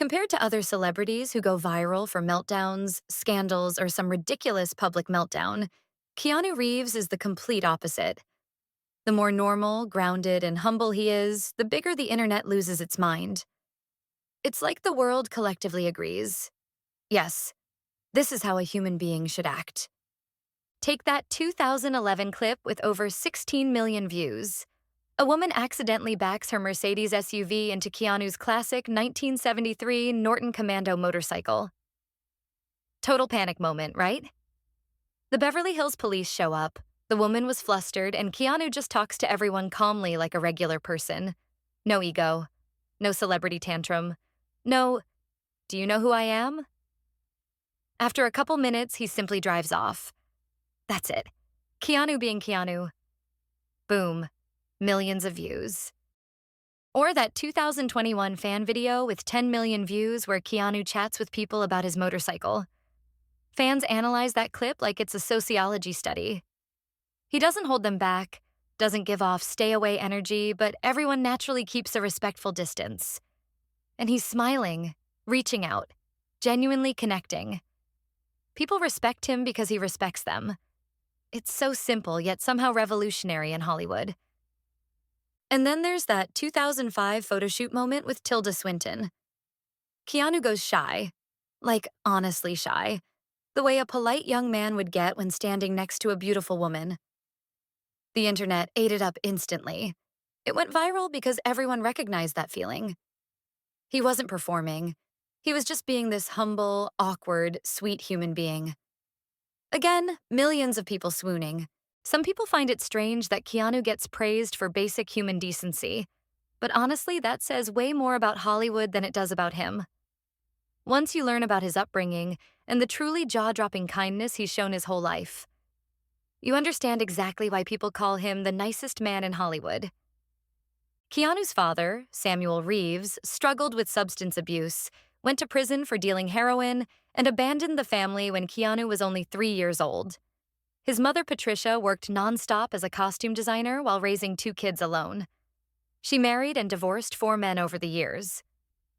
Compared to other celebrities who go viral for meltdowns, scandals, or some ridiculous public meltdown, Keanu Reeves is the complete opposite. The more normal, grounded, and humble he is, the bigger the internet loses its mind. It's like the world collectively agrees. Yes, this is how a human being should act. Take that 2011 clip with over 16 million views. A woman accidentally backs her Mercedes SUV into Keanu's classic 1973 Norton Commando motorcycle. Total panic moment, right? The Beverly Hills police show up. The woman was flustered, and Keanu just talks to everyone calmly like a regular person. No ego. No celebrity tantrum. No, "Do you know who I am?" After a couple minutes, he simply drives off. That's it. Keanu being Keanu. Boom. Millions of views. Or that 2021 fan video with 10 million views where Keanu chats with people about his motorcycle. Fans analyze that clip like it's a sociology study. He doesn't hold them back, doesn't give off stay-away energy, but everyone naturally keeps a respectful distance. And he's smiling, reaching out, genuinely connecting. People respect him because he respects them. It's so simple, yet somehow revolutionary in Hollywood. And then there's that 2005 photo shoot moment with Tilda Swinton. Keanu goes shy, like honestly shy, the way a polite young man would get when standing next to a beautiful woman. The internet ate it up instantly. It went viral because everyone recognized that feeling. He wasn't performing. He was just being this humble, awkward, sweet human being. Again, millions of people swooning. Some people find it strange that Keanu gets praised for basic human decency, but honestly, that says way more about Hollywood than it does about him. Once you learn about his upbringing and the truly jaw-dropping kindness he's shown his whole life, you understand exactly why people call him the nicest man in Hollywood. Keanu's father, Samuel Reeves, struggled with substance abuse, went to prison for dealing heroin, and abandoned the family when Keanu was only 3 years old. His mother, Patricia, worked nonstop as a costume designer while raising 2 kids alone. She married and divorced 4 men over the years.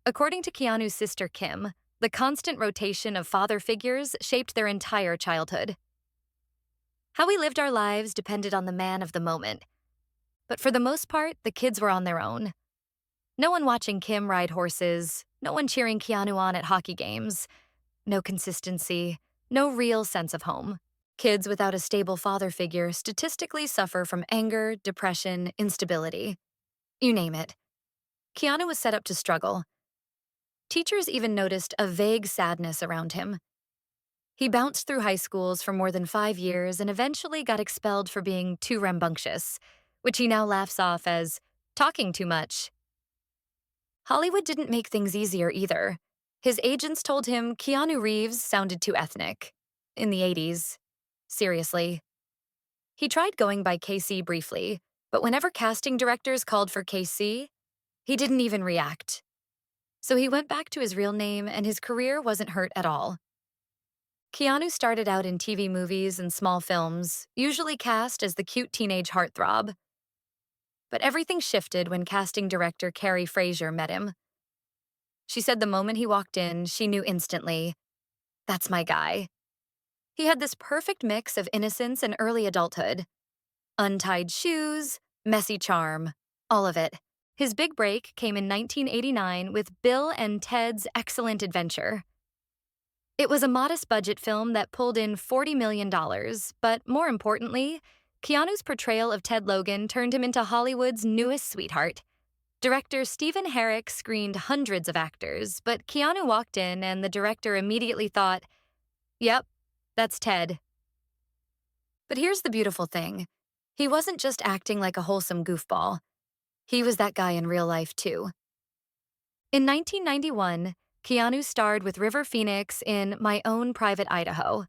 According to Keanu's sister, Kim, the constant rotation of father figures shaped their entire childhood. How we lived our lives depended on the man of the moment. But for the most part, the kids were on their own. No one watching Kim ride horses, no one cheering Keanu on at hockey games. No consistency, no real sense of home. Kids without a stable father figure statistically suffer from anger, depression, instability. You name it. Keanu was set up to struggle. Teachers even noticed a vague sadness around him. He bounced through high schools for more than 5 years and eventually got expelled for being too rambunctious, which he now laughs off as talking too much. Hollywood didn't make things easier either. His agents told him Keanu Reeves sounded too ethnic. In the 80s. Seriously. He tried going by KC briefly, but whenever casting directors called for KC, he didn't even react. So he went back to his real name and his career wasn't hurt at all. Keanu started out in TV movies and small films, usually cast as the cute teenage heartthrob. But everything shifted when casting director Carrie Fraser met him. She said the moment he walked in, she knew instantly, "That's my guy." He had this perfect mix of innocence and early adulthood. Untied shoes, messy charm, all of it. His big break came in 1989 with Bill and Ted's Excellent Adventure. It was a modest-budget film that pulled in $40 million, but more importantly, Keanu's portrayal of Ted Logan turned him into Hollywood's newest sweetheart. Director Stephen Herrick screened hundreds of actors, but Keanu walked in and the director immediately thought, "Yep, that's Ted." But here's the beautiful thing. He wasn't just acting like a wholesome goofball. He was that guy in real life, too. In 1991, Keanu starred with River Phoenix in My Own Private Idaho.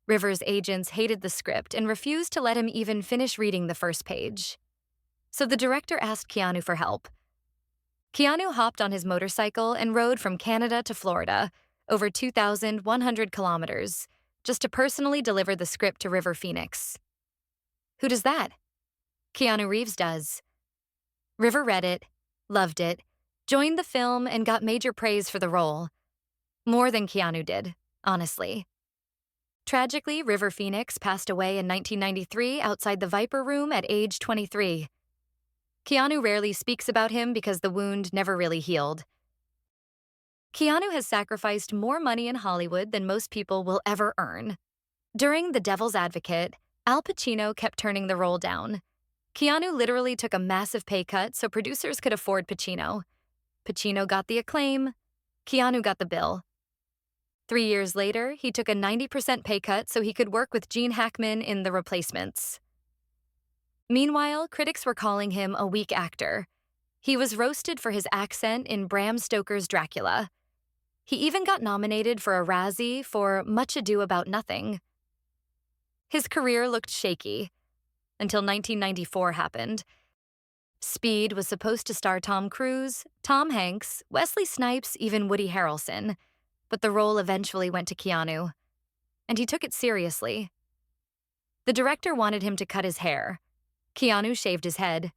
River's agents hated the script and refused to let him even finish reading the first page. So the director asked Keanu for help. Keanu hopped on his motorcycle and rode from Canada to Florida, over 2,100 kilometers, just to personally deliver the script to River Phoenix. Who does that? Keanu Reeves does. River read it, loved it, joined the film and got major praise for the role. More than Keanu did, honestly. Tragically, River Phoenix passed away in 1993 outside the Viper Room at age 23. Keanu rarely speaks about him because the wound never really healed. Keanu has sacrificed more money in Hollywood than most people will ever earn. During The Devil's Advocate, Al Pacino kept turning the role down. Keanu literally took a massive pay cut so producers could afford Pacino. Pacino got the acclaim, Keanu got the bill. 3 years later, he took a 90% pay cut so he could work with Gene Hackman in The Replacements. Meanwhile, critics were calling him a weak actor. He was roasted for his accent in Bram Stoker's Dracula. He even got nominated for a Razzie for Much Ado About Nothing. His career looked shaky until 1994 happened. Speed was supposed to star Tom Cruise, Tom Hanks, Wesley Snipes, even Woody Harrelson, but the role eventually went to Keanu, and he took it seriously. The director wanted him to cut his hair. Keanu shaved his head.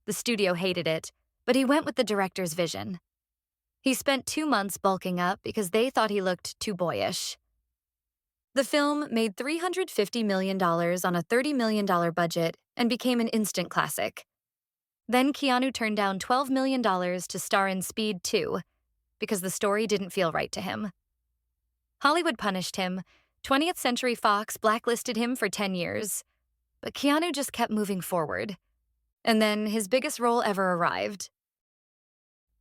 The studio hated it, but he went with the director's vision. He spent 2 months bulking up because they thought he looked too boyish. The film made $350 million on a $30 million budget and became an instant classic. Then Keanu turned down $12 million to star in Speed 2 because the story didn't feel right to him. Hollywood punished him. 20th Century Fox blacklisted him for 10 years. But Keanu just kept moving forward. And then his biggest role ever arrived.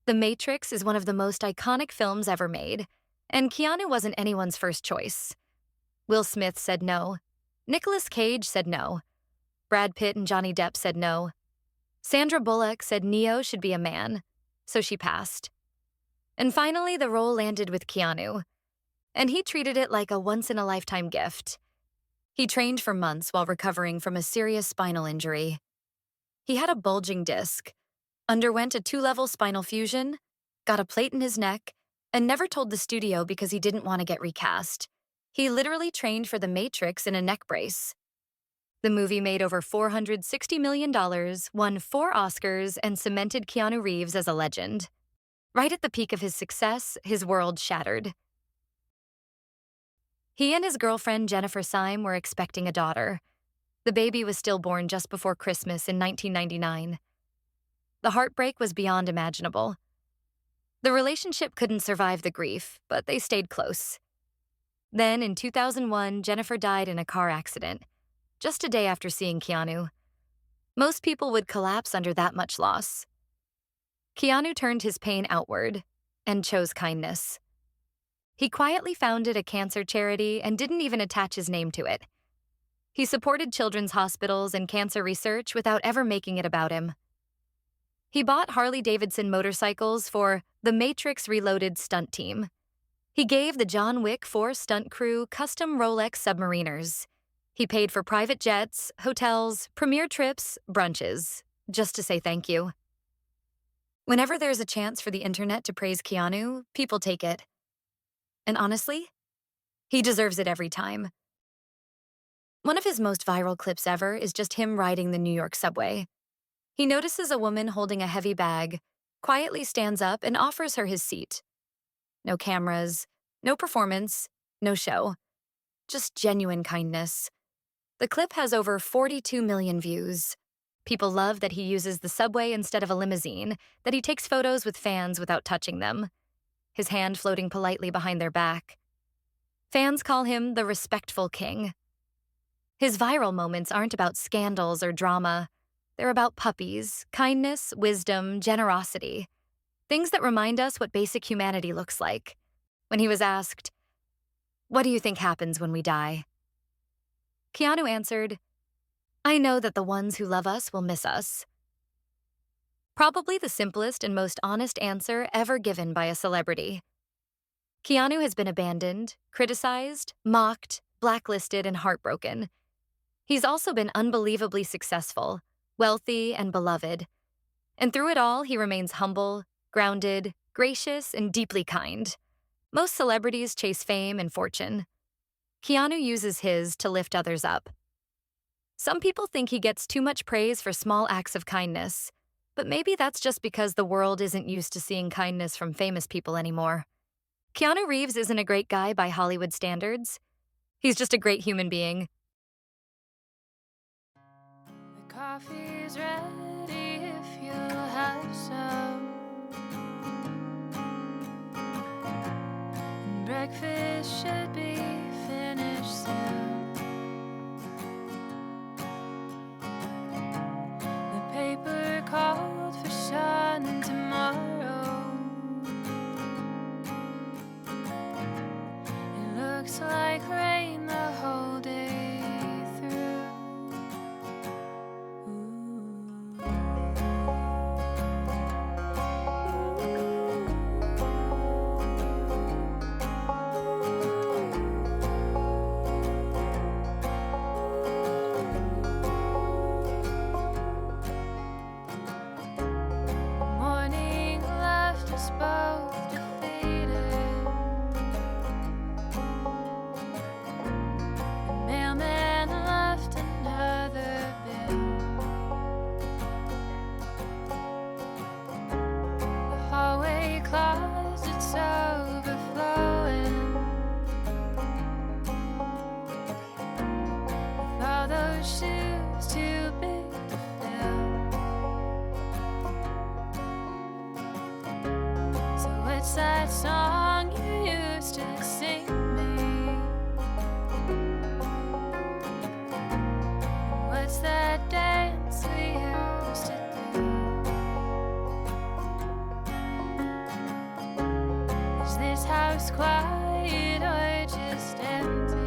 The Matrix is one of the most iconic films ever made, and Keanu wasn't anyone's first choice. Will Smith said no. Nicolas Cage said no. Brad Pitt and Johnny Depp said no. Sandra Bullock said Neo should be a man, so she passed. And finally, the role landed with Keanu, and he treated it like a once-in-a-lifetime gift. He trained for months while recovering from a serious spinal injury. He had a bulging disc, underwent a 2-level spinal fusion, got a plate in his neck, and never told the studio because he didn't want to get recast. He literally trained for The Matrix in a neck brace. The movie made over $460 million, won 4 Oscars, and cemented Keanu Reeves as a legend. Right at the peak of his success, his world shattered. He and his girlfriend Jennifer Syme were expecting a daughter. The baby was stillborn just before Christmas in 1999. The heartbreak was beyond imaginable. The relationship couldn't survive the grief, but they stayed close. Then, in 2001, Jennifer died in a car accident, just a day after seeing Keanu. Most people would collapse under that much loss. Keanu turned his pain outward and chose kindness. He quietly founded a cancer charity and didn't even attach his name to it. He supported children's hospitals and cancer research without ever making it about him. He bought Harley-Davidson motorcycles for the Matrix Reloaded stunt team. He gave the John Wick 4 stunt crew custom Rolex submariners. He paid for private jets, hotels, premier trips, brunches, just to say thank you. Whenever there's a chance for the internet to praise Keanu, people take it. And honestly, he deserves it every time. One of his most viral clips ever is just him riding the New York subway. He notices a woman holding a heavy bag, quietly stands up and offers her his seat. No cameras, no performance, no show. Just genuine kindness. The clip has over 42 million views. People love that he uses the subway instead of a limousine, that he takes photos with fans without touching them, his hand floating politely behind their back. Fans call him the respectful king. His viral moments aren't about scandals or drama. They're about puppies, kindness, wisdom, generosity. Things that remind us what basic humanity looks like. When he was asked, "What do you think happens when we die?" Keanu answered, "I know that the ones who love us will miss us." Probably the simplest and most honest answer ever given by a celebrity. Keanu has been abandoned, criticized, mocked, blacklisted, and heartbroken. He's also been unbelievably successful, wealthy, and beloved. And through it all, he remains humble, grounded, gracious, and deeply kind. Most celebrities chase fame and fortune. Keanu uses his to lift others up. Some people think he gets too much praise for small acts of kindness, But maybe that's just because the world isn't used to seeing kindness from famous people anymore. Keanu Reeves isn't a great guy by Hollywood standards. He's just a great human being. The coffee's ready if you'll have some. And breakfast should be finished soon. The paper called for sun tomorrow. It looks like rain the whole day through. Morning left us both defeated. The mailman left another bill. The hallway closet's overflowing with all those shoes too big to fill. So what's that song you used to sing me? What's that dance we used to do? Is this house quiet or just empty?